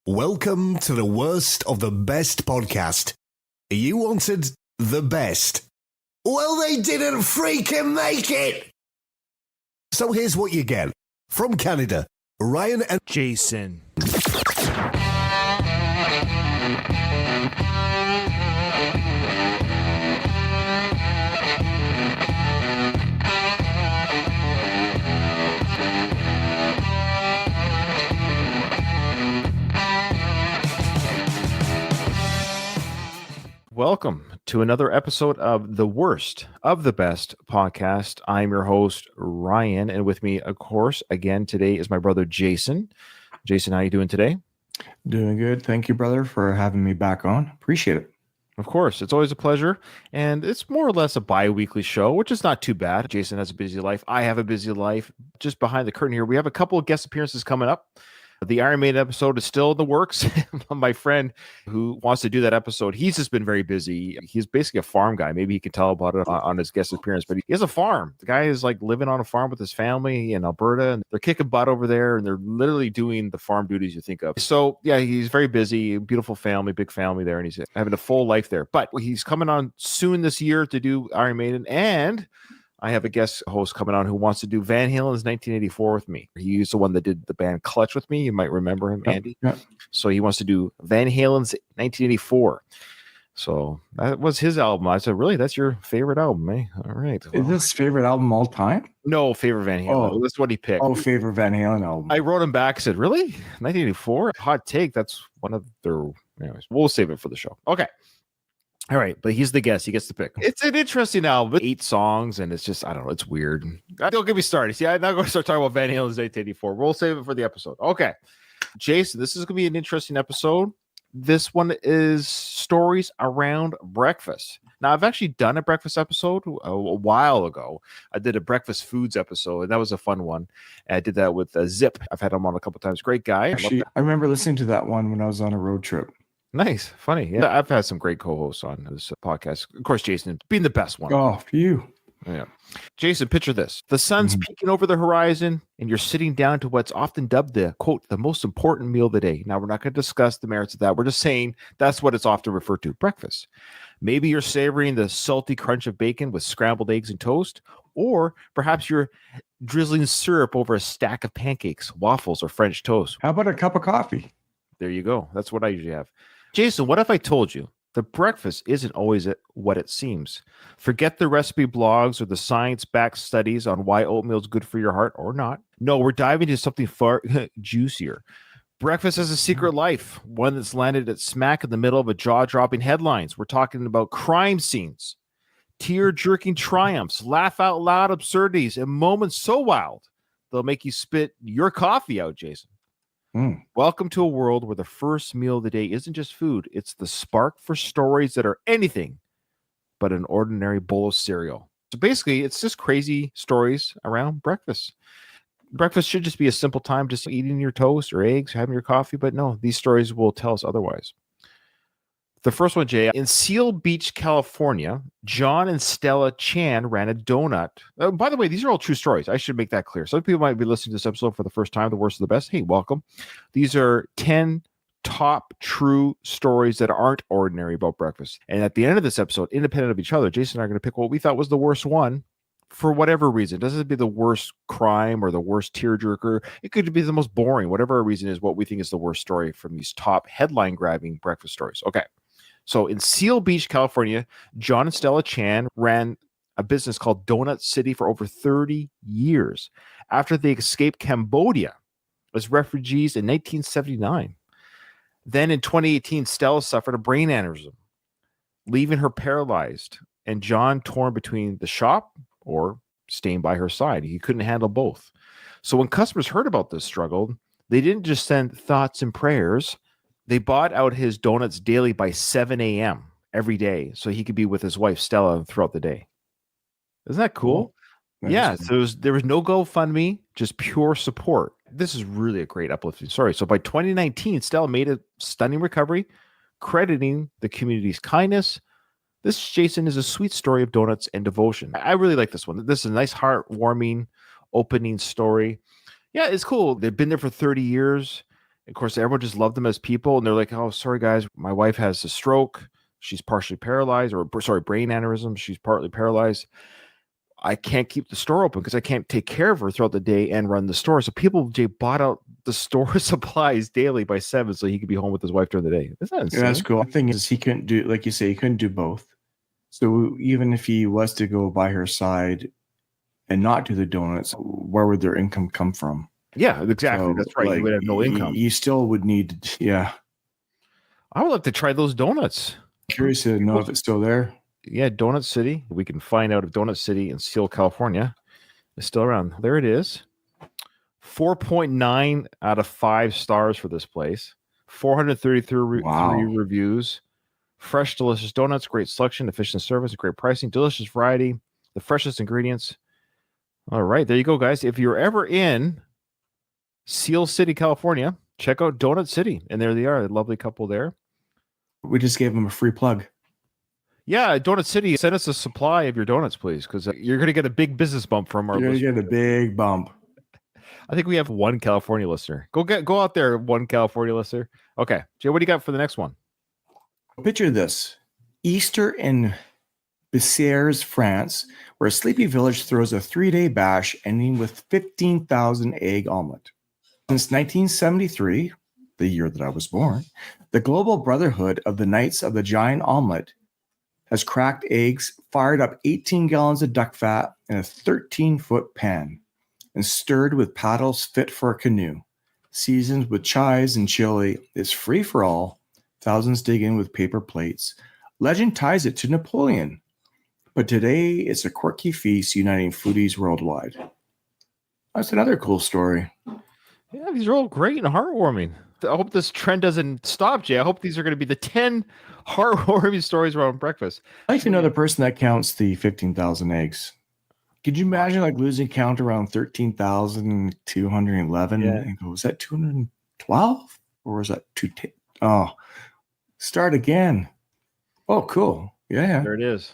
Welcome to the worst of the best podcast. You wanted the best. Well, they didn't freaking make it. So here's what you get. From Canada, Ryan and Jason. Welcome to another episode of the worst of the best podcast. I'm your host, Ryan, and with me, of course, again today is my brother, Jason. Jason, how you doing today? Doing good. Thank you, brother, for having me back on. Appreciate it. Of course, it's always a pleasure, and it's more or less a bi-weekly show, which is not too bad. Jason has a busy life. I have a busy life. Just behind the curtain here, we have a couple of guest appearances coming up. The Iron Maiden episode is still in the works. My friend who wants to do that episode, he's just been very busy. He's basically a farm guy. Maybe he can tell about it on his guest appearance, but he has a farm. The guy is like living on a farm with his family in Alberta, and they're kicking butt over there, and they're literally doing the farm duties you think of. So yeah, he's very busy, beautiful family, big family there, and he's having a full life there. But he's coming on soon this year to do Iron Maiden, and I have a guest host coming on who wants to do Van Halen's 1984 with me. He's the one that did the band Clutch with me. You might remember him, Andy. Yep. So he wants to do Van Halen's 1984. So that was his album. I said, really? That's your favorite album, eh? All right. Well, Is this favorite album all time? no, favorite Van Halen. Oh. That's what he picked. Oh, favorite Van Halen album. I wrote him back, said, really? 1984? Hot take. That's one of their... Anyways, we'll save it for the show. Okay. All right, but he's the guest. He gets to pick. It's an interesting album. 8 songs, and it's just, I don't know, it's weird. Don't get me started. See, I'm not going to start talking about Van Halen's 1984. We'll save it for the episode. Okay. Jason, this is going to be an interesting episode. This one is stories around breakfast. Now, I've actually done a breakfast episode a while ago. I did a breakfast foods episode, and that was a fun one. And I did that with Zip. I've had him on a couple times. Great guy. Actually, I remember listening to that one when I was on a road trip. Nice. Funny. Yeah. I've had some great co-hosts on this podcast. Of course, Jason being the best one. Oh, phew. Yeah. Jason, picture this. The sun's peeking over the horizon, and you're sitting down to what's often dubbed the, quote, the most important meal of the day. Now, we're not going to discuss the merits of that. We're just saying that's what it's often referred to, breakfast. Maybe you're savoring the salty crunch of bacon with scrambled eggs and toast, or perhaps you're drizzling syrup over a stack of pancakes, waffles, or French toast. How about a cup of coffee? There you go. That's what I usually have. Jason, what if I told you that breakfast isn't always what it seems? Forget the recipe blogs or the science-backed studies on why oatmeal is good for your heart or not. No, we're diving into something far juicier. Breakfast has a secret life, one that's landed at smack in the middle of a jaw-dropping headlines. We're talking about crime scenes, tear-jerking triumphs, laugh-out-loud absurdities, and moments so wild they'll make you spit your coffee out, Jason. Welcome to a world where the first meal of the day isn't just food. It's the spark for stories that are anything but an ordinary bowl of cereal. So basically, it's just crazy stories around breakfast. Breakfast should just be a simple time, just eating your toast or eggs, having your coffee. But no, these stories will tell us otherwise. The first one, Jay, in Seal Beach, California, John and Stella Chan ran a donut. By the way, these are all true stories. I should make that clear. Some people might be listening to this episode for the first time, the worst of the best. Hey, welcome. These are 10 top true stories that aren't ordinary about breakfast. And at the end of this episode, independent of each other, Jason and I are going to pick what we thought was the worst one for whatever reason. It doesn't be the worst crime or the worst tearjerker. It could be the most boring. Whatever our reason is, what we think is the worst story from these top headline-grabbing breakfast stories. Okay. So in Seal Beach, California, John and Stella Chan ran a business called Donut City for over 30 years after they escaped Cambodia as refugees in 1979. Then in 2018, Stella suffered a brain aneurysm, leaving her paralyzed, and John torn between the shop or staying by her side. He couldn't handle both. So when customers heard about this struggle, they didn't just send thoughts and prayers. They bought out his donuts daily by 7 a.m. every day so he could be with his wife, Stella, throughout the day. Isn't that cool? Yeah, so there was no GoFundMe, just pure support. This is really a great uplifting story. So by 2019, Stella made a stunning recovery, crediting the community's kindness. This, Jason, is a sweet story of donuts and devotion. I really like this one. This is a nice, heartwarming opening story. Yeah, it's cool. They've been there for 30 years. Of course, everyone just loved them as people, and they're like, "Oh, sorry guys, my wife has a stroke. She's partially paralyzed, or sorry, brain aneurysm. She's partly paralyzed. I can't keep the store open because I can't take care of her throughout the day and run the store." So people, Jay, bought out the store supplies daily by 7 so he could be home with his wife during the day. Isn't that insane? Yeah, that's cool. The thing is, he couldn't do, like you say, he couldn't do both. So even if he was to go by her side and not do the donuts, where would their income come from? Yeah, exactly. So, That's right. like, You would have no income. You still would need, yeah. I would like to try those donuts. Curious to know if it's still there. Yeah, Donut City. We can find out if Donut City in Seal, California is still around. There it is. 4.9 out of 5 stars for this place. 433 Wow. reviews. Fresh, delicious donuts, great selection, efficient service, great pricing, delicious variety, the freshest ingredients. All right, there you go, guys. If you're ever in Seal City, California, check out Donut City. And there they are, a lovely couple there. We just gave him a free plug. Yeah, Donut City, send us a supply of your donuts, please, because you're going to get a big business bump from our You're going to listeners. get a big bump. I think we have one California listener. Go out there, one California listener. Okay, Jay, what do you got for the next one? Picture this. Easter in Bessieres, France, where a sleepy village throws a 3-day bash ending with 15,000 egg omelet. Since 1973, the year that I was born, the Global Brotherhood of the Knights of the Giant Omelet has cracked eggs, fired up 18 gallons of duck fat in a 13-foot pan, and stirred with paddles fit for a canoe. Seasoned with chives and chili, it's free for all. Thousands dig in with paper plates. Legend ties it to Napoleon. But today, it's a quirky feast uniting foodies worldwide. That's another cool story. Yeah, these are all great and heartwarming. I hope this trend doesn't stop, Jay. I hope these are going to be the 10 heartwarming stories around breakfast. I'd like to know the person that counts the 15,000 eggs. Could you imagine like losing count around 13,211 and go, was that 212 or was that 210? Oh, start again. Oh, cool. Yeah. There it is.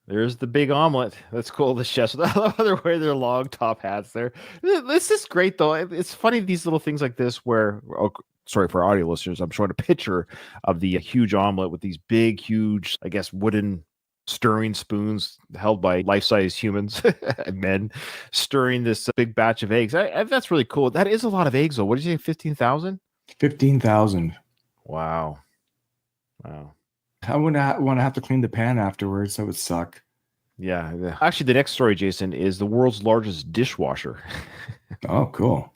There's the big omelet. That's cool. The chefs. I love how they're wearing their long top hats there. This is great, though. It's funny, these little things like this where, sorry for audio listeners, I'm showing a picture of the huge omelet with these big, huge, I guess, wooden stirring spoons held by life-size humans, men, stirring this big batch of eggs. That's really cool. That is a lot of eggs, though. What did you say, 15,000? 15,000. Wow. I wouldn't want to have to clean the pan afterwards. That would suck. Yeah. Actually, the next story, Jason, is the world's largest dishwasher. Oh, cool.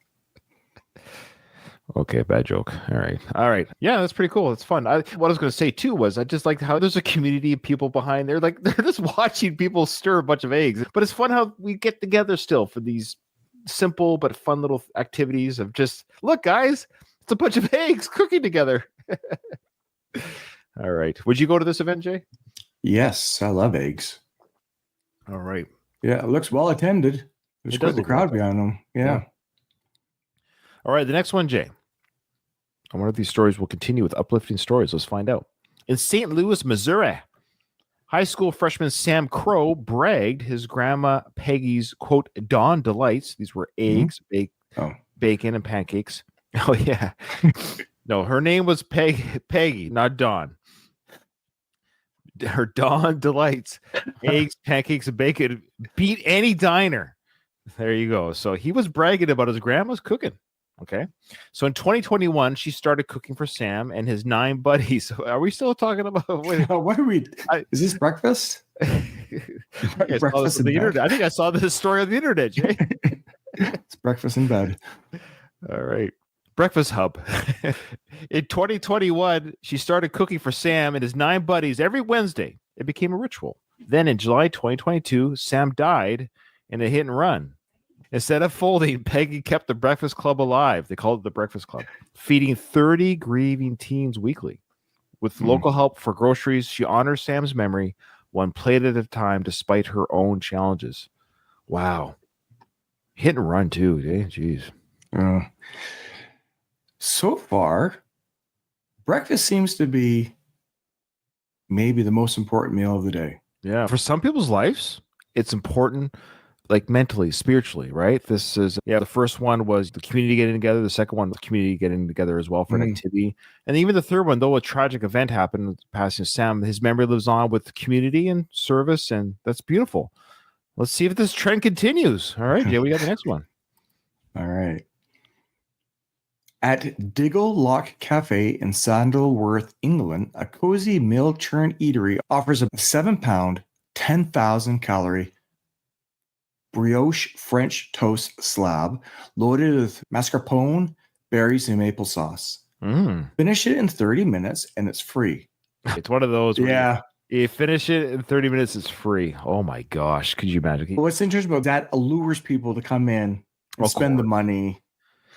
Okay, bad joke. All right. Yeah, that's pretty cool. It's fun. What I was going to say, too, was I just like how there's a community of people behind there. Like, they're just watching people stir a bunch of eggs. But it's fun how we get together still for these simple but fun little activities of just, look, guys, it's a bunch of eggs cooking together. All right. Would you go to this event, Jay? Yes, I love eggs. All right. Yeah, it looks well attended. There's quite the crowd behind them. Yeah. All right. The next one, Jay. And one of these stories will continue with uplifting stories. Let's find out. In St. Louis, Missouri, high school freshman Sam Crow bragged his grandma Peggy's, quote, Dawn Delights. These were eggs, bacon, and pancakes. Oh, yeah. No, her name was Peggy, not Dawn. Her Dawn Delights, eggs, pancakes, and bacon beat any diner. There you go. So he was bragging about his grandma's cooking. Okay. So in 2021, she started cooking for Sam and his 9 buddies. Are we still talking about what are we? Is this breakfast? Breakfast on the internet. I think I saw this story on the internet, Jay. It's breakfast in bed. All right. Breakfast Hub. In 2021, she started cooking for Sam and his 9 buddies every Wednesday. It became a ritual. Then in July 2022, Sam died in a hit and run. Instead of folding, Peggy kept the Breakfast Club alive. They called it the Breakfast Club, feeding 30 grieving teens weekly. With local help for groceries, she honors Sam's memory one plate at a time despite her own challenges. Wow. Hit and run, too. Eh? Jeez. So far, breakfast seems to be maybe the most important meal of the day. Yeah. For some people's lives, it's important like mentally, spiritually, right? This is, yeah, the first one was the community getting together. The second one, the community getting together as well for an activity. And even the third one, though a tragic event happened with the passing of Sam, his memory lives on with community and service. And that's beautiful. Let's see if this trend continues. All right, Jay, we got the next one. All right. At Diggle Lock Cafe in Sandalworth, England, a cozy meal churn eatery offers a 7-pound, 10,000 calorie brioche French toast slab loaded with mascarpone, berries, and maple sauce. Finish it in 30 minutes and it's free. It's one of those where Yeah. you finish it in 30 minutes, it's free. Oh my gosh. Could you imagine? What's interesting about that allures people to come in and Of spend the course. money.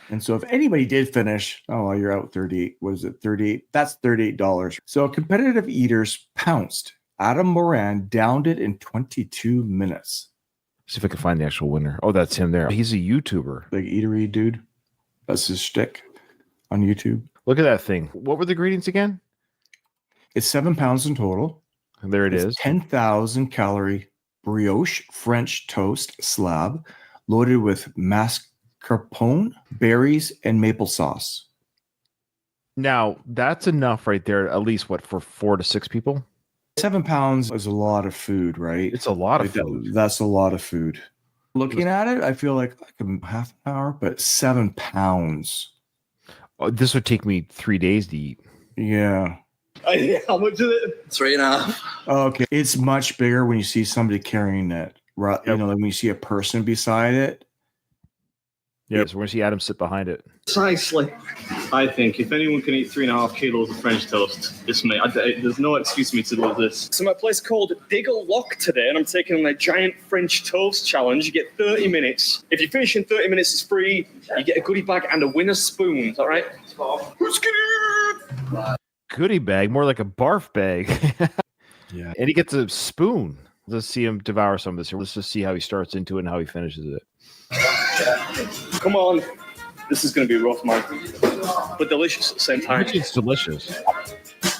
And so if anybody did finish, oh, you're out 38. What is it? 38. That's $38. So competitive eaters pounced. Adam Moran downed it in 22 minutes. See if I can find the actual winner. Oh, that's him there. He's a YouTuber. Big eatery dude. That's his shtick on YouTube. Look at that thing. What were the ingredients again? It's 7 pounds in total. And there it is. 10,000 calorie brioche French toast slab loaded with mascarpone, berries, and maple sauce. Now, that's enough right there, at least, what, for 4 to 6 people? 7 pounds is a lot of food, right? It's a lot of Like that- food. That's a lot of food. Looking at it, I feel like a half an hour, but 7 pounds. Oh, this would take me 3 days to eat. Yeah. How much is it? 3.5. Okay. It's much bigger when you see somebody carrying it. Right. You know, like when you see a person beside it. Yeah, so we're going to see Adam sit behind it. Precisely. I think if anyone can eat 3.5 kilos of French toast, it's me. There's no excuse for me to love this. So my place called Diggle Lock today, and I'm taking on a giant French toast challenge. You get 30 minutes. If you finish in 30 minutes, it's free. You get a goodie bag and a winner spoon. Is that right? Goodie bag, more like a barf bag. Yeah. And he gets a spoon. Let's see him devour some of this here. Let's just see how he starts into it and how he finishes it. Come on. This is going to be rough, man. But delicious at the same time. It's delicious.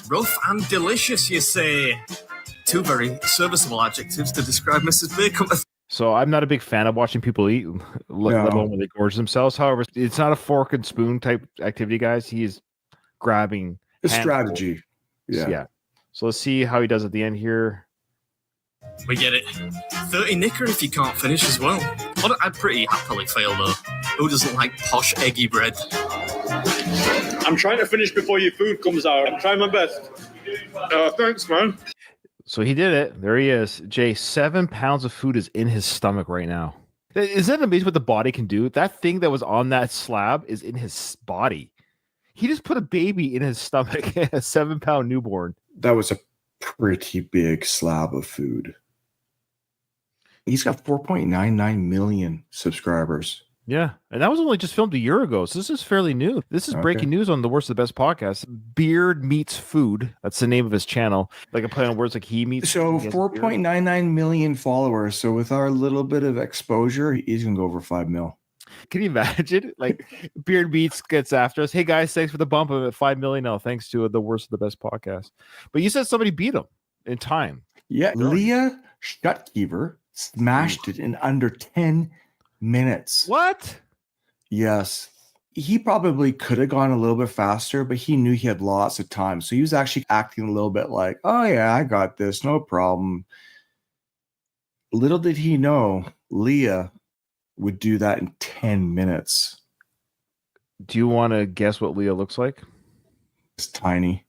Rough and delicious, you say. Two very serviceable adjectives to describe Mrs. Bacon. So I'm not a big fan of watching people eat, let alone when they gorge themselves. However, it's not a fork and spoon type activity, guys. He's grabbing It's handfuls. strategy. Yeah. So let's see how he does at the end here. We get it. 30 knicker if you can't finish as well. I'd pretty happily fail though. Who doesn't like posh eggy bread? I'm trying to finish before your food comes out. I'm trying my best. Thanks, man. So he did it. There he is. Jay, 7 pounds of food is in his stomach right now. Is that amazing what the body can do? That thing that was on that slab is in his body. He just put a baby in his stomach, a 7-pound newborn. That was a pretty big slab of food. He's got 4.99 million subscribers. Yeah. And that was only just filmed a year ago. So this is fairly new. This is breaking news on the Worst of the Best podcast. Beard Meets Food. That's the name of his channel. Like a play on words like he meets. So he has 4.99 million followers. So with our little bit of exposure, he's going to go over 5 mil. Can you imagine? Like Beard Meets gets after us. Hey guys, thanks for the bump of 5 million now. Thanks to the Worst of the Best podcast. But you said somebody beat him in time. Yeah. Leah Stutkever smashed it in under 10 minutes. What? Yes. He probably could have gone a little bit faster, but he knew he had lots of time. So he was actually acting a little bit like, oh, yeah, I got this. No problem. Little did he know, Leah would do that in 10 minutes. Do you want to guess what Leah looks like? It's tiny.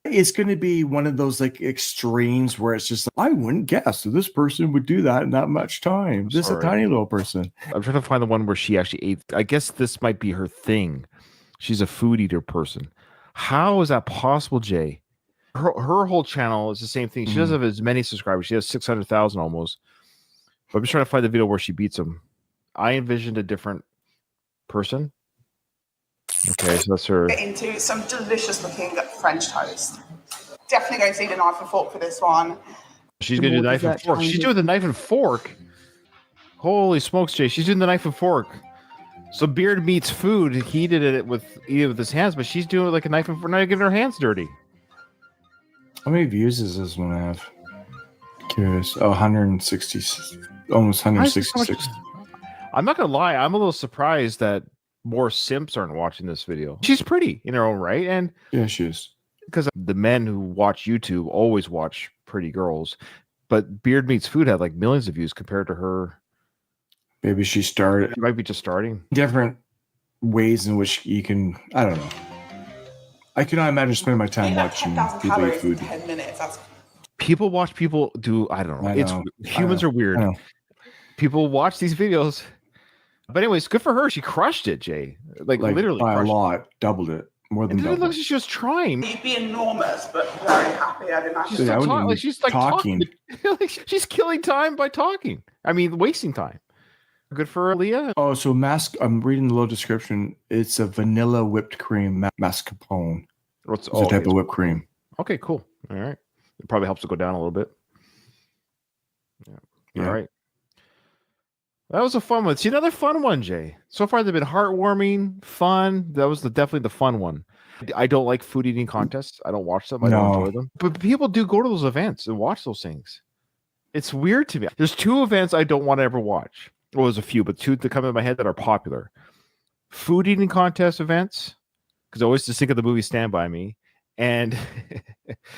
It's going to be one of those like extremes where it's just, I wouldn't guess that this person would do that in that much time. This is a Sorry. tiny little person. I'm trying to find the one where she actually ate. I guess this might be her thing. She's a food eater person. How is that possible, Jay? Her whole channel is the same thing. She doesn't have as many subscribers. She has 600,000 almost. But I'm just trying to find the video where she beats him. I envisioned a different person. Okay, so that's her. Get into some delicious looking French toast. Definitely going to need a knife and fork for this one. She's going to do the knife and fork. She's doing the knife and fork. Holy smokes, Jay. She's doing the knife and fork. So Beard Meets Food. He did it with his hands, but she's doing it like a knife and fork. Not giving her hands dirty. How many views does this one have? Curious. Oh, 160. almost Why is there so much- 166. I'm not gonna lie, I'm a little surprised that more simps aren't watching this video. She's pretty in her own right, and Yeah, she is. because the men who watch YouTube always watch pretty girls, but Beard Meets Food had like millions of views compared to her. Maybe she started It might be just starting. different ways in which you can. I don't know. I cannot imagine spending my time Eating like watching 10,000 people eat calories in food. 10 minutes. That's People watch people do. I don't know. I It's know. humans I are weird. know. People watch these videos, but anyways, good for her. She crushed it, Jay. Like literally by a crushed it. lot, doubled it, more than And it doubled. looks like she was trying. you'd be enormous, but very happy. I didn't She's actually. Yeah, I still wouldn't like be she's like talking. Like, she's killing time by talking. I mean, wasting time. Good for her, Leah. Oh, so I'm reading the little description. It's a vanilla whipped cream mascarpone. What's It's a type okay. of whipped cream. Okay, cool. All right. It probably helps it go down a little bit. Yeah. Yeah. All right. That was a fun one. See, another fun one, Jay. So far, they've been heartwarming, fun. That was definitely the fun one. I don't like food eating contests. I don't watch them. I don't No. enjoy them. But people do go to those events and watch those things. It's weird to me. There's two events I don't want to ever watch. Well, there's a few, but two that come in my head that are popular. Food eating contest events, because I always just think of the movie Stand By Me. And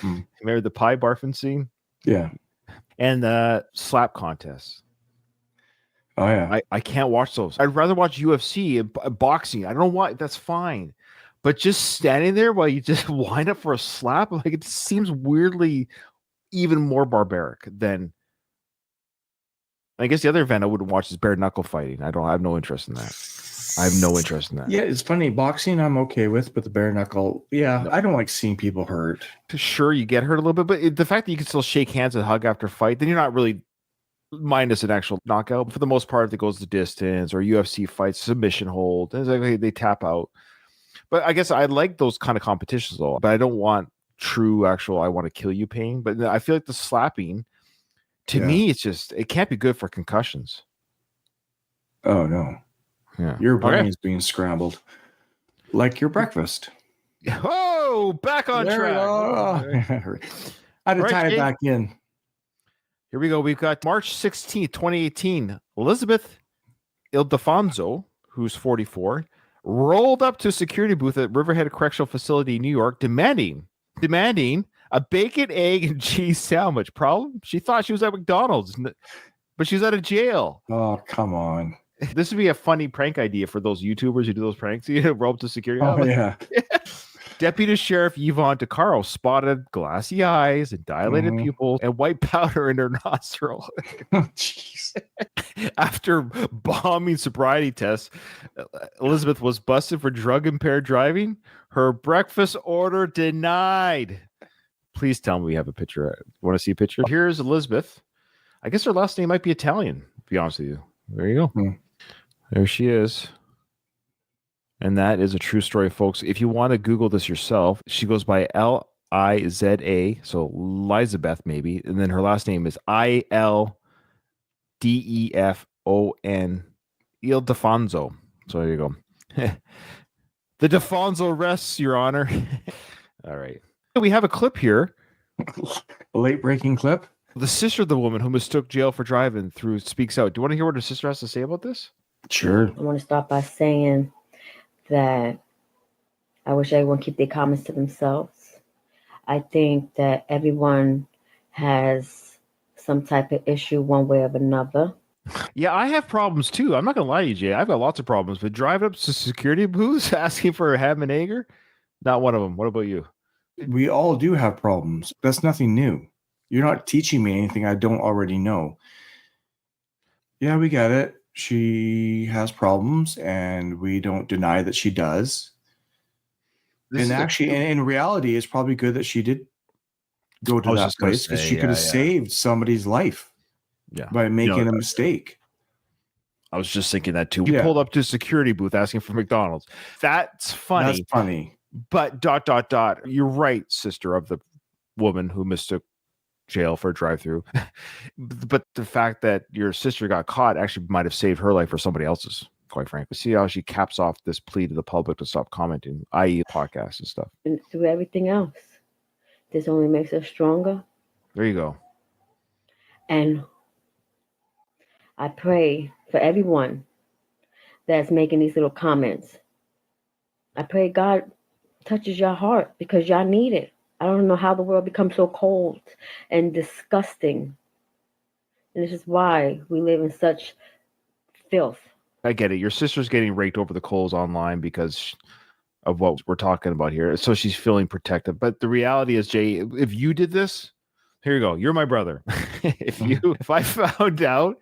remember the pie barfing scene? Yeah. And the slap contests. Oh yeah. I can't watch those. I'd rather watch UFC and boxing. I don't know why. That's fine. But just standing there while you just wind up for a slap, like it seems weirdly even more barbaric than. I guess the other event I wouldn't watch is bare knuckle fighting. I have no interest in that. I have no interest in that. Yeah, it's funny. Boxing, I'm okay with, but the bare knuckle, yeah, No. I don't like seeing people hurt. Sure, you get hurt a little bit, but the fact that you can still shake hands and hug after fight, then you're not really minus an actual knockout. For the most part, it goes the distance or UFC fights, submission hold. And it's like, okay, they tap out. But I guess I like those kind of competitions though. But I don't want true actual I want to kill you pain. But I feel like the slapping, to me, it's just it can't be good for concussions. Oh no. Yeah. Your Okay. brain is being scrambled. Like your breakfast. Oh, back on There we track. go. I had to All right, tie it Jake. back in. Here we go. We've got March 16th, 2018. Elizabeth Ildefonso, who's 44, rolled up to a security booth at Riverhead Correctional Facility in New York, demanding a bacon, egg, and cheese sandwich. Problem? She thought she was at McDonald's, but she's out of jail. Oh, come on. This would be a funny prank idea for those YouTubers who do those pranks. You roll up to security. Oh, yeah. Deputy Sheriff Yvonne DeCaro spotted glassy eyes and dilated Mhm. pupils and white powder in her nostril. Oh, jeez. After bombing sobriety tests, Elizabeth was busted for drug-impaired driving. Her breakfast order denied. Please tell me we have a picture. Want to see a picture? Here's Elizabeth. I guess her last name might be Italian, to be honest with you. There you go. Hmm. There she is. And that is a true story, folks. If you want to Google this yourself, she goes by Liza, so Elizabeth maybe, and then her last name is Ildefon, Ildefonso. So there you go. The Defonso rests, Your Honor. All right. We have a clip here. A late breaking clip. The sister of the woman who mistook jail for driving through speaks out. Do you want to hear what her sister has to say about this? Sure. I want to start by saying that I wish everyone keep their comments to themselves. I think that everyone has some type of issue one way or another. Yeah, I have problems too. I'm not gonna lie to you, Jay. I've got lots of problems, but driving up to security booths asking for a ham and egger, not one of them. What about you? We all do have problems. That's nothing new. You're not teaching me anything I don't already know. Yeah, we get it. She has problems, and we don't deny that she does. And actually, in reality, it's probably good that she did go to I was that just gonna place because say, she could have yeah. saved somebody's life Yeah, by making No, a mistake. I was just thinking that too. We Yeah. pulled up to a security booth asking for McDonald's. That's funny, That's funny. but ... You're right, sister of the woman who mistook jail for a drive-through. But the fact that your sister got caught actually might have saved her life or somebody else's, quite frankly. See how she caps off this plea to the public to stop commenting, i.e. podcasts and stuff. And through everything else, this only makes us stronger. There you go. And I pray for everyone that's making these little comments. I pray God touches your heart because y'all need it. I don't know how the world becomes so cold and disgusting. And this is why we live in such filth. I get it. Your sister's getting raked over the coals online because of what we're talking about here. So she's feeling protected. But the reality is, Jay, if you did this, here you go. You're my brother. If I found out,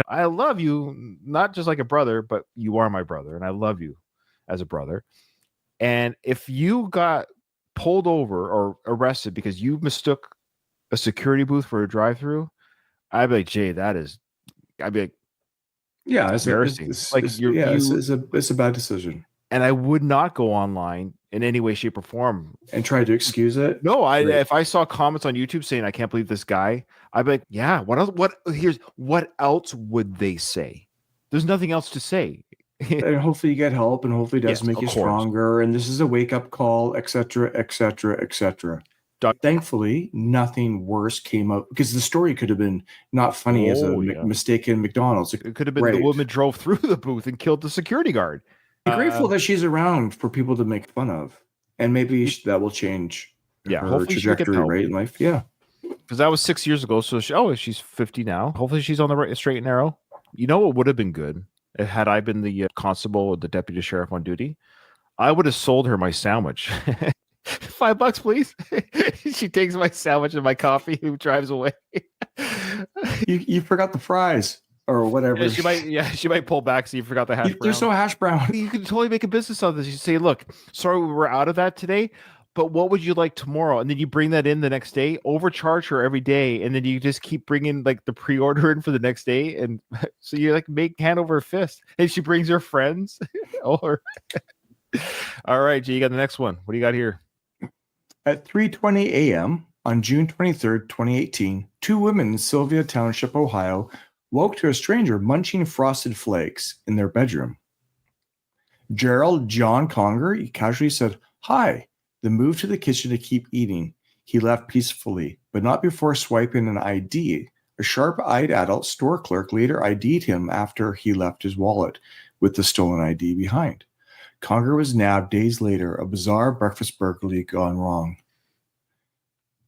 I love you, not just like a brother, but you are my brother, and I love you as a brother. And if you got pulled over or arrested because you mistook a security booth for a drive-through, I'd be like, Jay, I'd be like, yeah, it's embarrassing. It's a bad decision. And I would not go online in any way, shape, or form and try to excuse it. No, if I saw comments on YouTube saying I can't believe this guy, I'd be like, yeah, what else? What else would they say? There's nothing else to say. And hopefully you get help, and hopefully it does make you stronger. And this is a wake up call, etc., etc., etc. Thankfully, nothing worse came up because the story could have been not funny as a mistake in McDonald's. It could have been the woman drove through the booth and killed the security guard. I'm grateful that she's around for people to make fun of, and maybe that will change her trajectory, right, in life. Yeah, because that was 6 years ago. So she's 50 now. Hopefully, she's on the right, straight and narrow. You know what would have been good? Had I been the constable or the deputy sheriff on duty, I would have sold her my sandwich. $5, please. She takes my sandwich and my coffee and drives away. You forgot the fries or whatever. Yeah, she might pull back. So you forgot the hash brown. There's no hash brown. You can totally make a business out of this. You say, look, sorry, we're out of that today, but what would you like tomorrow? And then you bring that in the next day, overcharge her every day. And then you just keep bringing like the pre-order in for the next day. And so you like make hand over fist. And she brings her friends. All right, Jay, you got the next one. What do you got here? At 3:20 a.m. on June 23rd, 2018, two women in Sylvia Township, Ohio, woke to a stranger munching Frosted Flakes in their bedroom. Gerald John Conger casually said, "Hi," then moved to the kitchen to keep eating. He left peacefully, but not before swiping an ID. A sharp-eyed adult store clerk later ID'd him after he left his wallet with the stolen ID behind. Conger was nabbed days later, a bizarre breakfast burglary gone wrong.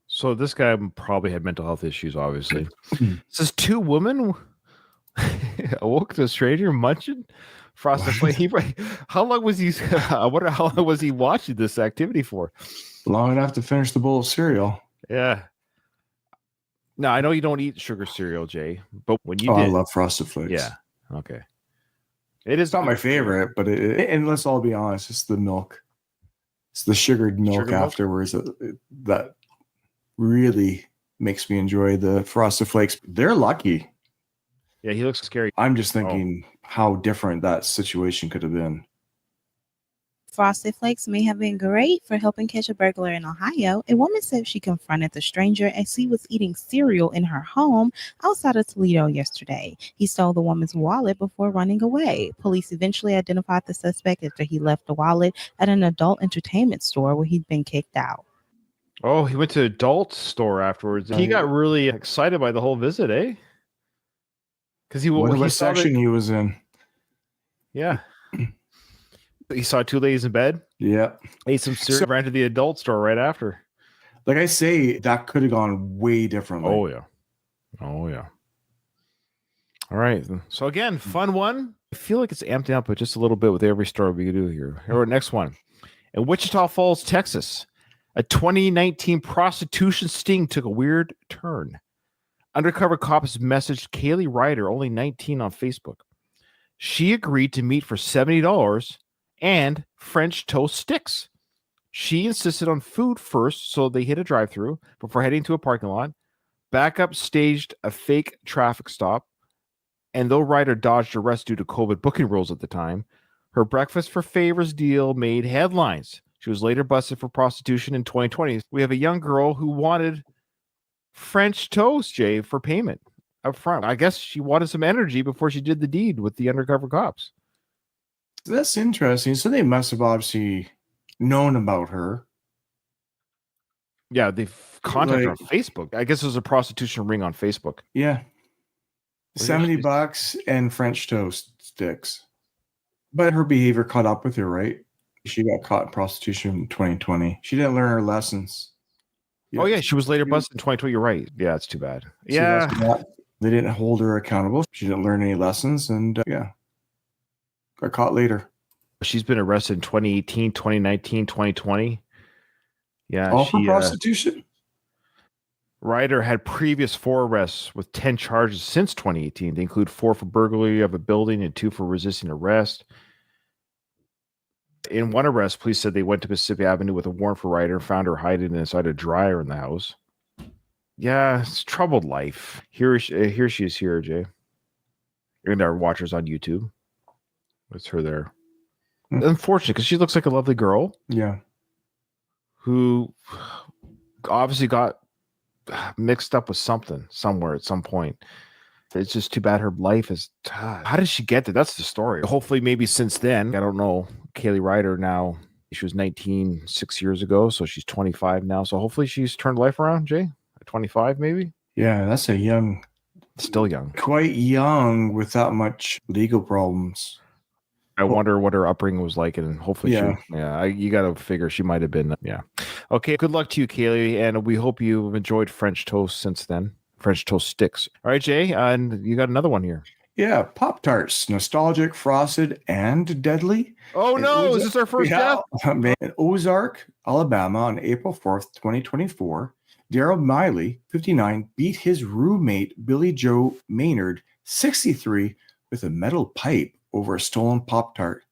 So this guy probably had mental health issues, obviously. It says two women awoke to a stranger munching Frosted Flake. How long was he? I wonder how long was he watching this activity for? Long enough to finish the bowl of cereal. Yeah. Now I know you don't eat sugar cereal, Jay, but when you did, I love Frosted Flakes. Yeah. Okay. It's not my favorite, but and let's all be honest, it's the milk. It's the sugared milk afterwards that really makes me enjoy the Frosted Flakes. They're lucky. Yeah, he looks scary. I'm just thinking how different that situation could have been. Frosted Flakes may have been great for helping catch a burglar in Ohio. A woman said she confronted the stranger as he was eating cereal in her home outside of Toledo yesterday. He stole the woman's wallet before running away. Police eventually identified the suspect after he left the wallet at an adult entertainment store where he'd been kicked out. Oh, he went to an adult store afterwards. He got really excited by the whole visit, eh? Because what section he was in. Yeah. He saw two ladies in bed. Yeah. Ate some cereal, ran to the adult store right after. Like I say, that could have gone way differently. Oh, yeah. All right. So again, fun one. I feel like it's amping up just a little bit with every story we can do here. All right, next one. In Wichita Falls, Texas, a 2019 prostitution sting took a weird turn. Undercover cops messaged Kaylee Ryder, only 19, on Facebook. She agreed to meet for $70 and French toast sticks. She insisted on food first, so they hit a drive-thru before heading to a parking lot. Backup staged a fake traffic stop, and though Ryder dodged arrest due to COVID booking rules at the time, her breakfast for favors deal made headlines. She was later busted for prostitution in 2020. We have a young girl who wanted French toast, Jay, for payment up front. I guess she wanted some energy before she did the deed with the undercover cops. That's interesting. So they must have obviously known about her. Yeah, they've contacted her on Facebook. I guess there's a prostitution ring on Facebook. Yeah. $70 and French toast sticks. But her behavior caught up with her, right? She got caught in prostitution in 2020. She didn't learn her lessons. Oh yeah, she was later busted in 2020. You're right. Yeah, it's too bad. So Yeah. that's not- they didn't hold her accountable. She didn't learn any lessons, and got caught later. She's been arrested in 2018, 2019, 2020. Yeah. All for prostitution. Ryder had previous 4 arrests with 10 charges since 2018. They include 4 for burglary of a building and 2 for resisting arrest. In one arrest, police said they went to Mississippi Avenue with a warrant for Ryder and found her hiding inside a dryer in the house. Yeah, it's troubled life. Here she is here, Jay. And our watchers on YouTube. It's her there. Unfortunate, because she looks like a lovely girl. Yeah. Who obviously got mixed up with something somewhere at some point. It's just too bad her life is. How did she get there? That's the story. Hopefully, maybe since then, I don't know. Kaylee Ryder now, she was 19 6 years ago, so she's 25 now. So hopefully, she's turned life around. Jay, at 25, maybe. Yeah, that's a young, still young, quite young with that much legal problems. I wonder what her upbringing was like, and hopefully, Yeah. you got to figure she might have been. Yeah. Okay. Good luck to you, Kaylee, and we hope you've enjoyed French toast since then. French toast sticks. All right, Jay, and you got another one here. Yeah, Pop-Tarts, nostalgic, frosted, and deadly. Oh no, is this our first death? In Ozark, Alabama on April 4th, 2024, Daryl Miley, 59, beat his roommate Billy Joe Maynard, 63, with a metal pipe over a stolen Pop-Tart.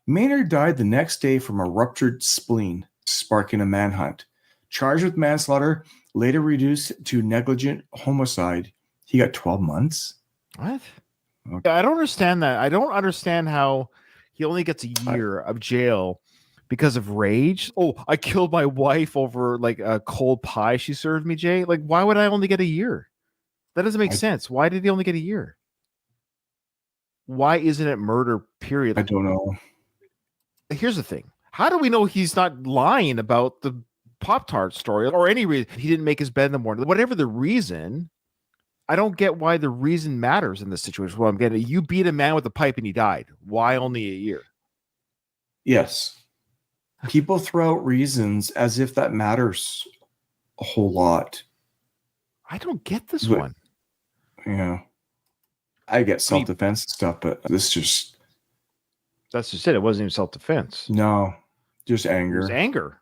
Maynard died the next day from a ruptured spleen, sparking a manhunt. Charged with manslaughter, later reduced to negligent homicide. He got 12 months. What? Okay. I don't understand that. I don't understand how he only gets a year of jail because of rage. Oh, I killed my wife over like a cold pie she served me, Jay. Like, why would I only get a year? That doesn't make sense. Why did he only get a year? Why isn't it murder, period? I don't know. Here's the thing. How do we know he's not lying about the Pop-Tart story or any reason he didn't make his bed in the morning? Whatever the reason, I don't get why the reason matters in this situation. Well, I'm getting you beat a man with a pipe and he died. Why only a year? Yes. People throw out reasons as if that matters a whole lot. I don't get this one. Yeah. I get self-defense and stuff, but this just... That's just it. It wasn't even self-defense. No, just anger. It was anger.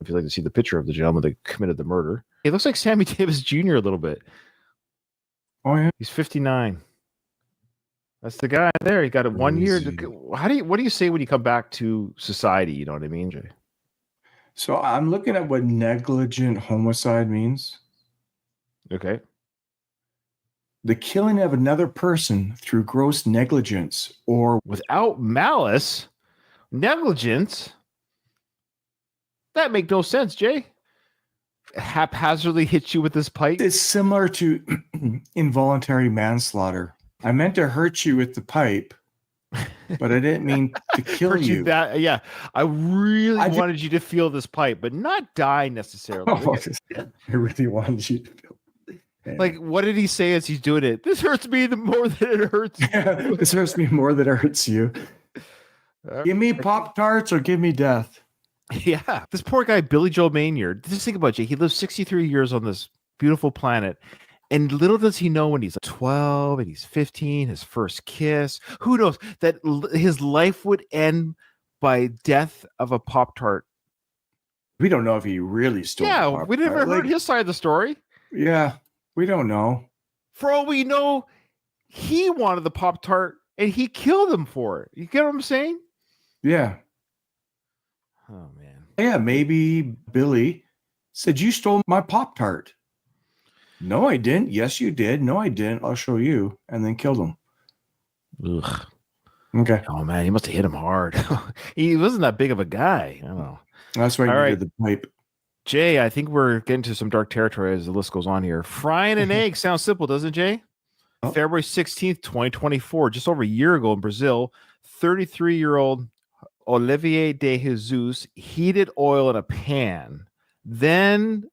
If you'd like to see the picture of the gentleman that committed the murder. He looks like Sammy Davis Jr. a little bit. Oh, yeah. He's 59. That's the guy there. He got a 1 year. What do you say when you come back to society? You know what I mean, Jay? So I'm looking at what negligent homicide means. Okay. The killing of another person through gross negligence or without malice, negligence. That make no sense, Jay. Haphazardly hit you with this pipe. It's similar to involuntary manslaughter. I meant to hurt you with the pipe, but I didn't mean to kill you. Yeah, I really wanted you to feel this pipe, but not die necessarily. I really wanted you to feel. Like, what did he say as he's doing it? This hurts me the more than it hurts you. This hurts me more than it hurts you. Give me Pop-Tarts or give me death. Yeah. This poor guy, Billy Joe Maynard. Just think about it. He lives 63 years on this beautiful planet. And little does he know when he's 12 and he's 15, his first kiss. Who knows that his life would end by death of a Pop-Tart. We don't know if he really stole. Yeah, we never heard his side of the story. Yeah. We don't know. For all we know, he wanted the Pop-Tart and he killed him for it. You get what I'm saying? Yeah. Oh, man. Yeah, maybe Billy said, you stole my Pop-Tart. No, I didn't. Yes, you did. No, I didn't. I'll show you. And then killed him. Ugh. Okay. Oh, man, he must have hit him hard. He wasn't that big of a guy. I don't know. That's why he did the pipe. Jay, I think we're getting to some dark territory as the list goes on here. Frying an egg sounds simple, doesn't it, Jay? Oh. February 16th, 2024, just over a year ago in Brazil, 33-year-old Olivier de Jesus heated oil in a pan. Then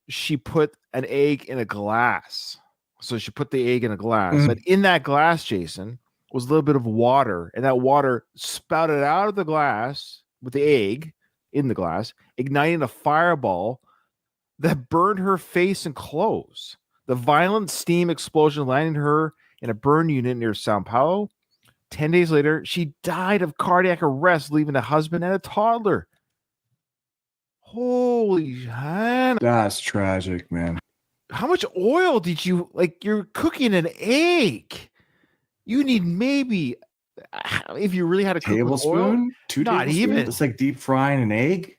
she put an egg in a glass. So she put the egg in a glass. Mm. But in that glass, Jason, was a little bit of water. And that water spouted out of the glass with the egg in the glass, igniting a fireball that burned her face and clothes. The violent steam explosion landed her in a burn unit near Sao Paulo. 10 days later, she died of cardiac arrest, leaving a husband and a toddler. Holy Hannah. That's tragic, man. How much oil did you, like, you're cooking an egg? You need maybe, if you really had a Tablespoon? 2 Not tablespoons? even. It's like deep frying an egg.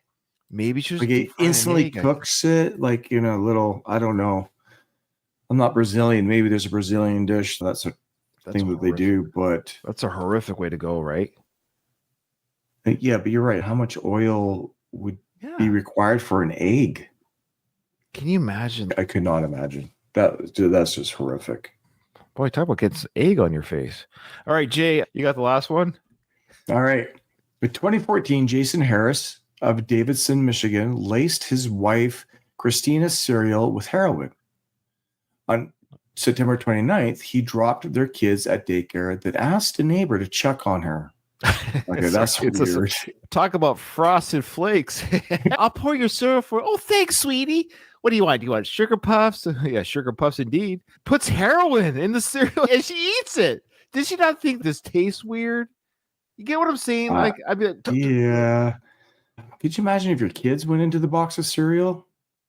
maybe she was Like it deep frying an instantly egg. cooks it like in a little, I don't know. I'm not Brazilian. Maybe there's a Brazilian dish. That's a That's thing that they do, but That's a horrific way to go, right? yeah, but you're right. How much oil would Yeah. be required for an egg? Can you imagine? I could not imagine. That's just horrific. Boy, talk about getting egg on your face. All right, Jay, you got the last one? All right. In 2014, Jason Harris of Davidson, Michigan, laced his wife, Christina's cereal with heroin. On September 29th, he dropped their kids at daycare, then asked a neighbor to check on her. Okay, that's weird. Talk about frosted flakes. I'll pour your syrup for. Oh, thanks, sweetie. What do you want? Do you want sugar puffs? Yeah, sugar puffs indeed. Puts heroin in the cereal and she eats it. Did she not think this tastes weird? You get what I'm saying? Like, I mean, Yeah. Could you imagine if your kids went into the box of cereal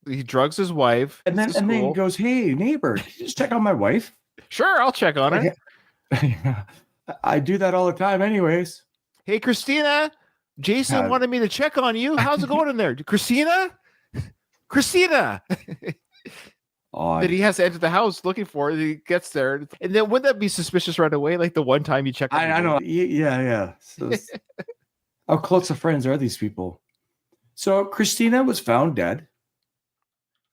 he drugs his wife, and then school. goes, "Hey, neighbor, can you just check on my wife?" Sure, I'll check on her. I do that all the time, anyways. Hey, Christina, Jason wanted me to check on you. How's it going in there? Christina? Christina. Odd. That he has to enter the house looking for it. He gets there. And then wouldn't that be suspicious right away? Like the one time you check on I your know. wife? Yeah. So how close of friends are these people? So Christina was found dead,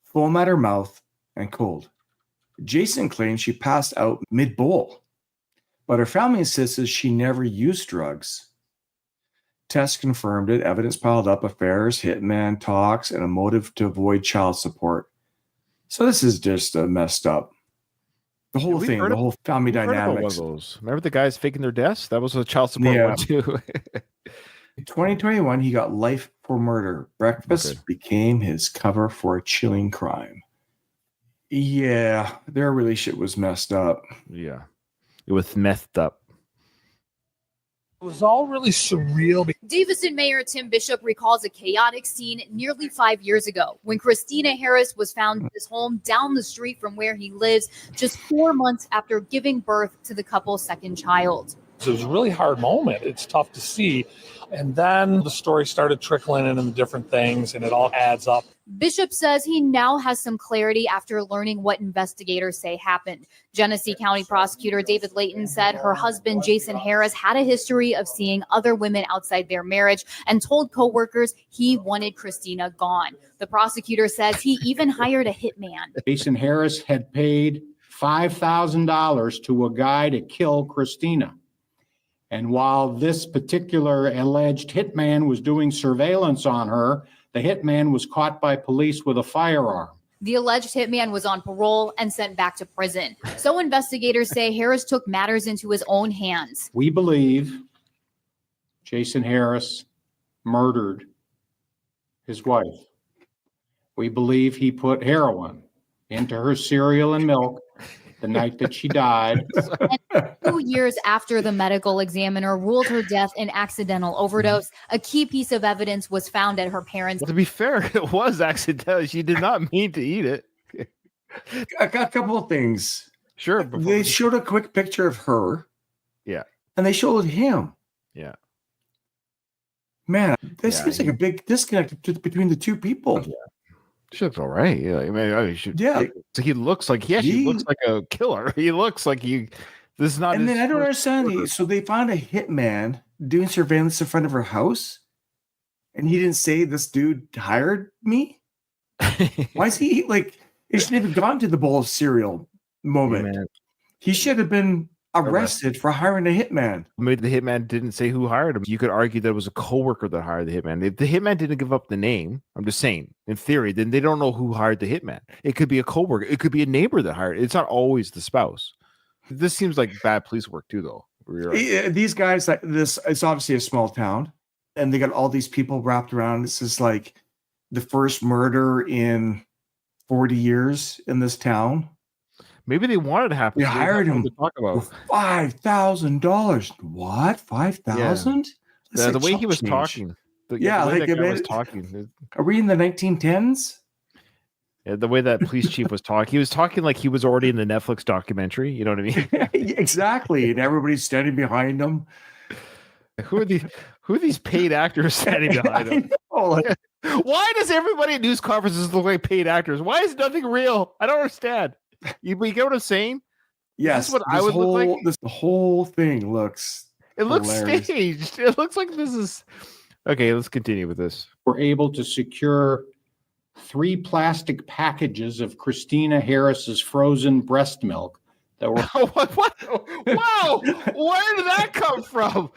foam at her mouth, and cold. Jason claims she passed out mid-bowl, but her family insists she never used drugs. Tests confirmed it. Evidence piled up, affairs, hitman talks, and a motive to avoid child support. So this is just messed up. The whole We've thing, heard the of- whole family I've heard about one of dynamics. those. Remember the guys faking their deaths? That was a child support Yeah. one too. In 2021, he got life for murder. Breakfast Okay. became his cover for a chilling crime. Yeah, their relationship was messed up. Yeah. It was methed up. It was all really surreal. Davison Mayor Tim Bishop recalls a chaotic scene nearly 5 years ago when Christina Harris was found in his home down the street from where he lives just 4 months after giving birth to the couple's second child. It was a really hard moment. It's tough to see. And then the story started trickling in and different things, and it all adds up. Bishop says he now has some clarity after learning what investigators say happened. Genesee County Prosecutor David Layton said her husband, Jason Harris, had a history of seeing other women outside their marriage and told coworkers he wanted Christina gone. The prosecutor says he even hired a hitman. Jason Harris had paid $5,000 to a guy to kill Christina. And while this particular alleged hitman was doing surveillance on her, the hitman was caught by police with a firearm. The alleged hitman was on parole and sent back to prison. So investigators say Harris took matters into his own hands. We believe Jason Harris murdered his wife. We believe he put heroin into her cereal and milk the night that she died. And 2 years after the medical examiner ruled her death an accidental overdose, a key piece of evidence was found at her parents' Well, to be fair, it was accidental. She did not mean to eat it. I got a couple of things. Sure. They showed a quick picture of her. Yeah. And they showed him. Yeah. Man, this Yeah, seems like a big disconnect between the two people. Yeah. She looks all right. Yeah. I mean, Yeah. So he looks like he actually looks like a killer. He looks like he. This is not. And his then I don't first understand. murder. So they found a hitman doing surveillance in front of her house, and he didn't say this dude hired me. Why is he like? It shouldn't have gone to the bowl of cereal moment. Man. He should have been arrested for hiring a hitman. Maybe the hitman didn't say who hired him. You could argue that it was a coworker that hired the hitman. If the hitman didn't give up the name, I'm just saying, in theory, then they don't know who hired the hitman. It could be a coworker. It could be a neighbor that hired it. It's not always the spouse. This seems like bad police work too, though. These guys, it's obviously a small town, and they got all these people wrapped around. This is like the first murder in 40 years in this town. Maybe they wanted to happen. They hired him to talk about $5,000. What? 5,000? Yeah, the way he was talking. The way that guy was talking. Are we in the 1910s? Yeah, the way that police chief was talking, he was talking like he was already in the Netflix documentary. You know what I mean? Exactly. And everybody's standing behind him. Who are these paid actors standing behind him? Why does everybody at news conferences look like paid actors? Why is nothing get I don't understand. You get what I'm saying? Yes. This is what I would look like. The whole thing looks. It looks hilarious. staged. It looks like this is. Okay, let's continue with this. Were able to secure 3 plastic packages of Christina Harris's frozen breast milk that were. What? Wow! Where did that come from?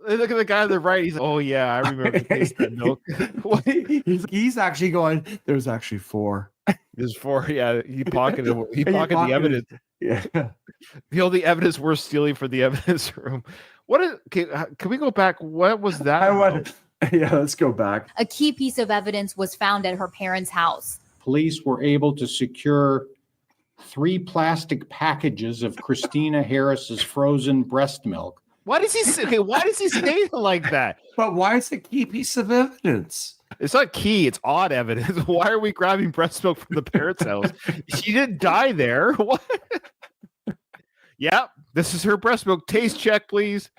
Look at the guy on the right. He's oh yeah, I remember tasting that milk. He's actually going. There's actually 4. There's 4. Yeah, he pocketed the evidence. Yeah, the only evidence we're stealing for the evidence room. Can we go back? What was that? Yeah, let's go back. A key piece of evidence was found at her parents' house. Police were able to secure 3 plastic packages of Christina Harris's frozen breast milk. Why does he say it like that? But why is it a key piece of evidence? It's not key, it's odd evidence. Why are we grabbing breast milk from the parents' house? She didn't die there. What? Yeah, this is her breast milk. Taste check, please.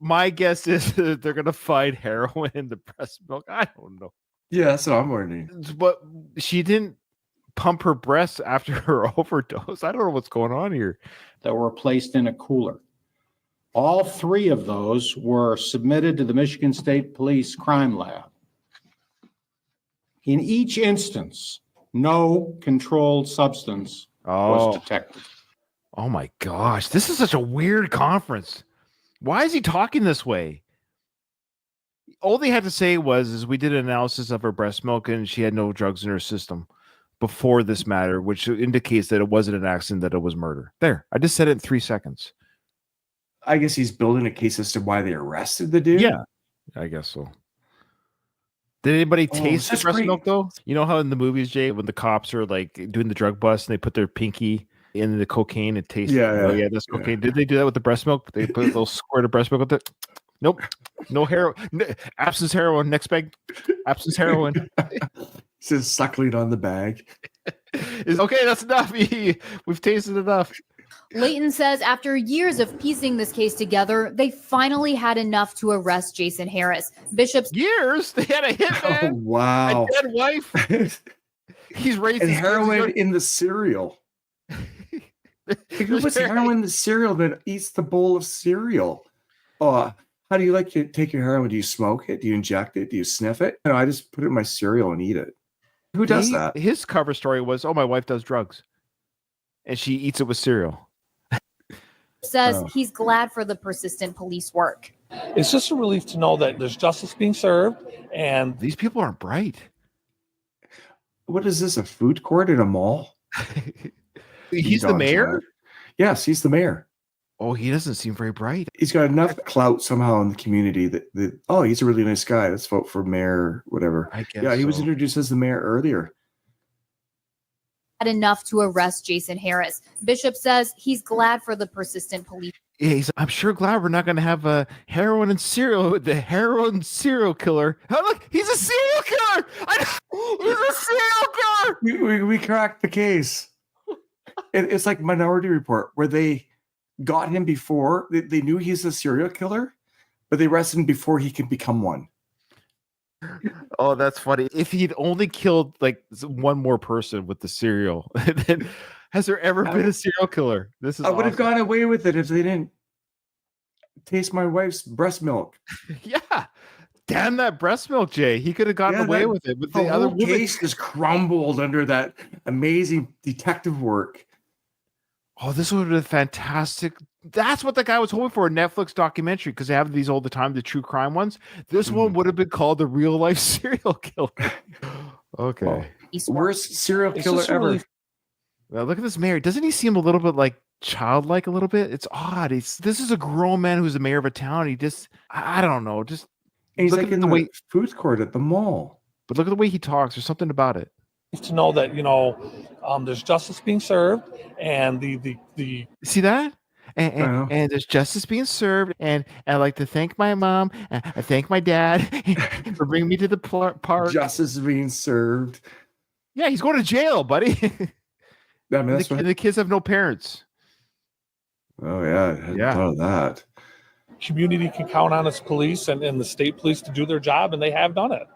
My guess is that they're gonna find heroin in the breast milk. I don't know. Yeah, that's what I'm wondering. But she didn't pump her breasts after her overdose. I don't know what's going on here. That were placed in a cooler. All 3 of those were submitted to the Michigan State Police Crime Lab. In each instance, no controlled substance was detected. Oh my gosh, this is such a weird conference. Why is he talking this way? All they had to say was we did an analysis of her breast milk and she had no drugs in her system before this matter, which indicates that it wasn't an accident, that it was murder. There, I just said it in 3 seconds. I guess he's building a case as to why they arrested the dude. Yeah, I guess so. Did anybody taste the breast milk though? You know how in the movies, Jay, when the cops are like doing the drug bust and they put their pinky in the cocaine and taste that's cocaine. Yeah. Did they do that with the breast milk? They put a little squirt of breast milk with it? Nope. No heroin. Absence heroin. Next bag. Absence heroin. Just suckling on the bag. Okay, that's enough. We've tasted enough. Layton says after years of piecing this case together, they finally had enough to arrest Jason Harris. Bishop's years? They had a hitman? Oh, wow. A dead wife? He's raising heroin in the cereal. Who puts heroin in the cereal that eats the bowl of cereal? Oh, how do you like to take your heroin? Do you smoke it? Do you inject it? Do you sniff it? No, I just put it in my cereal and eat it. Who does that? His cover story was, my wife does drugs. And she eats it with cereal. Says he's glad for the persistent police work. It's just a relief to know that there's justice being served, and these people aren't bright. What is this? A food court in a mall? He's the mayor? Yes, he's the mayor. Oh, he doesn't seem very bright. He's got enough clout somehow in the community that he's a really nice guy. Let's vote for mayor, whatever. I guess he was introduced as the mayor earlier. Had enough to arrest Jason Harris. Bishop says he's glad for the persistent police. Yeah, I'm sure glad we're not going to have a heroin and cereal. The heroin serial killer. Oh, look, he's a serial killer. He's a serial killer. We cracked the case. It's like Minority Report, where they got him before they knew he's a serial killer, but they arrested him before he could become one. Oh, that's funny. If he'd only killed like one more person with the cereal, then has there ever been a serial killer? This is I would have gone away with it if they didn't taste my wife's breast milk. Yeah. Damn that breast milk, Jay. He could have gotten away with it. But the other case just crumbled under that amazing detective work. Oh, this would have been fantastic. That's what the guy was hoping for, a Netflix documentary, because they have these all the time, the true crime ones. This one would have been called The Real Life Serial Killer. Okay. Worst serial It's killer just ever. really- Well, look at this mayor. Doesn't he seem a little bit like childlike a little bit? It's odd. This is a grown man who's the mayor of a town. He just, I don't know. Just He's look like at in the the way, food court at the mall. but look at the way he talks. There's something about it. to know that there's justice being served, and the See that? I know. And there's justice being served. And I'd like to thank my mom. And I thank my dad for bringing me to the park. Justice is being served. Yeah, he's going to jail, buddy. I mean, that's the kids have no parents. Oh yeah, I hadn't Yeah. thought of that. community can count on its police and the state police to do their job, and they have done it.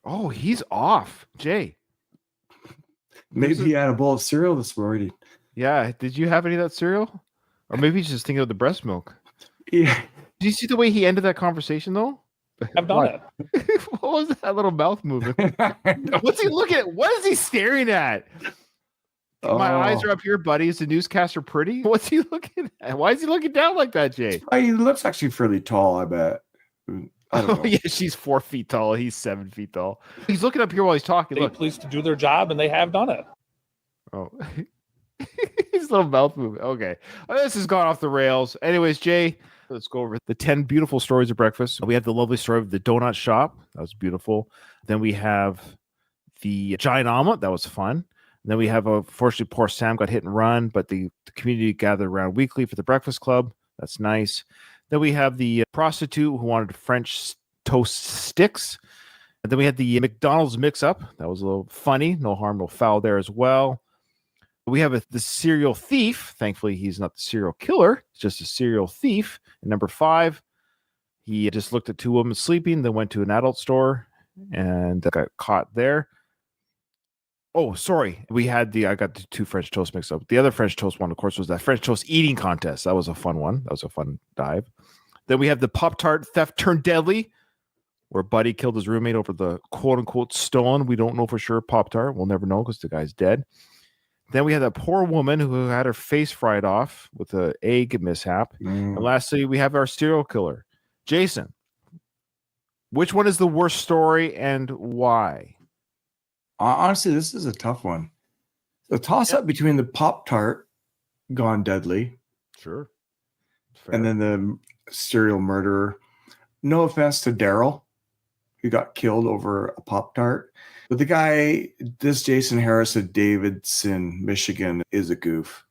Oh, he's off, Jay. Maybe he had a bowl of cereal this morning. Yeah. Did you have any of that cereal? Or maybe he's just thinking of the breast milk. Yeah. Did you see the way he ended that conversation, though? I've done What? it. What was that little mouth movement? What's he looking at? What is he staring at? My eyes are up here, buddy. Is the newscaster pretty? What's he looking at? Why is he looking down like that, Jay? He looks actually fairly tall, I bet. I don't know. Oh, yeah, she's 4 feet tall. He's 7 feet tall. He's looking up here while he's talking. State Look. police to do their job, and they have done it. Oh, his little mouth movement. Okay. This has gone off the rails. Anyways, Jay, let's go over the 10 beautiful stories of breakfast. We have the lovely story of the donut shop. That was beautiful. Then we have the giant omelet. That was fun. And then we have, fortunately, poor Sam got hit and run, but the community gathered around weekly for the breakfast club. That's nice. Then we have the prostitute who wanted French toast sticks. And then we had the McDonald's mix-up. That was a little funny. No harm, no foul there as well. We have the serial thief. Thankfully, he's not the serial killer. It's just a serial thief. And number 5, he just looked at 2 women sleeping, then went to an adult store and got caught there. Oh, sorry. I got the 2 French toast mixed up. The other French toast one, of course, was that French toast eating contest. That was a fun one. That was a fun dive. Then we have the Pop-Tart theft turned deadly, where Buddy killed his roommate over the quote-unquote stolen. We don't know for sure Pop-Tart. We'll never know because the guy's dead. Then we had that poor woman who had her face fried off with an egg mishap. And lastly, we have our serial killer. Jason, which one is the worst story and why? Honestly, this is a tough one. The toss-up between the Pop-Tart gone deadly. Sure. And then the serial murderer. No offense to Daryl, who got killed over a Pop-Tart. But the guy, this Jason Harris of Davidson, Michigan, is a goof.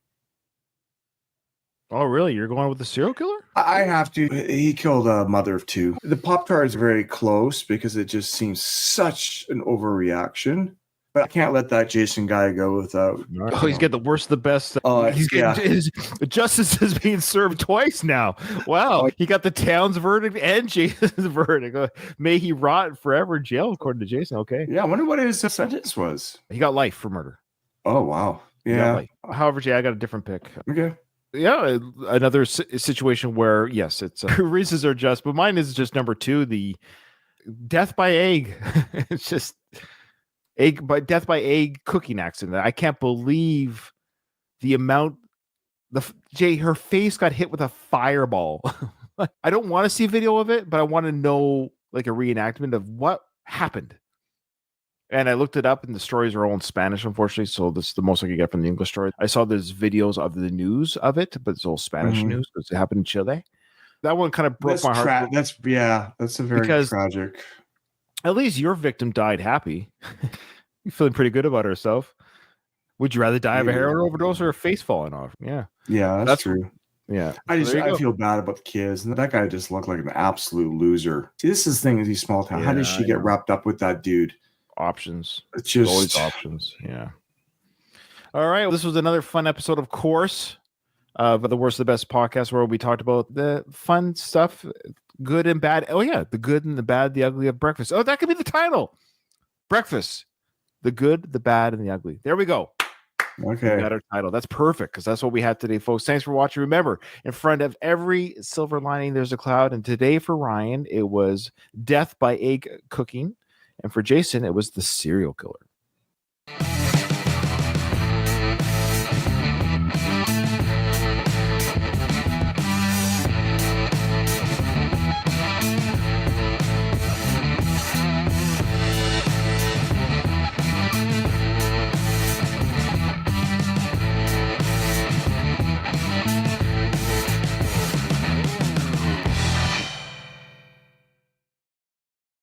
Oh, really? You're going with the serial killer? I have to. He killed a mother of 2. The Pop-Tart is very close because it just seems such an overreaction. But I can't let that Jason guy go without. Oh, he's getting the worst of the best. He's getting his justice is being served twice now. Wow. He got the town's verdict and Jason's verdict. May he rot forever in jail, according to Jason. Okay. Yeah, I wonder what his sentence was. He got life for murder. Oh, wow. He got Yeah. life. However, Jay, I got a different pick. Okay. Yeah, another situation where, yes, it's reasons are just, but mine is just number 2, the death by egg. It's just death by egg cooking accident. I can't believe the amount. Jay, her face got hit with a fireball. I don't want to see a video of it, but I want to know like a reenactment of what happened. And I looked it up, and the stories are all in Spanish, unfortunately. So this is the most I could get from the English story. I saw there's videos of the news of it, but it's all Spanish news because it happened in Chile. That one kind of broke my heart. That's a very tragic. At least your victim died happy. You're feeling pretty good about herself. Would you rather die of a heroin overdose or a face falling off? Yeah. Yeah, that's true. Yeah. I There you feel bad about the kids. That guy just looked like an absolute loser. See, this is the thing in these small towns. How did she get wrapped up with that dude? Options. It's just always options. Yeah. All right. Well, this was another fun episode, of course, of the Worst of the Best podcast, where we talked about the fun stuff, good and bad. Oh, yeah. The good and the bad, the ugly of breakfast. Oh, that could be the title. Breakfast. The good, the bad, and the ugly. There we go. Okay. We got our title. That's perfect because that's what we had today, folks. Thanks for watching. Remember, in front of every silver lining, there's a cloud. And today for Ryan, it was death by egg cooking. And for Jason, it was the serial killer.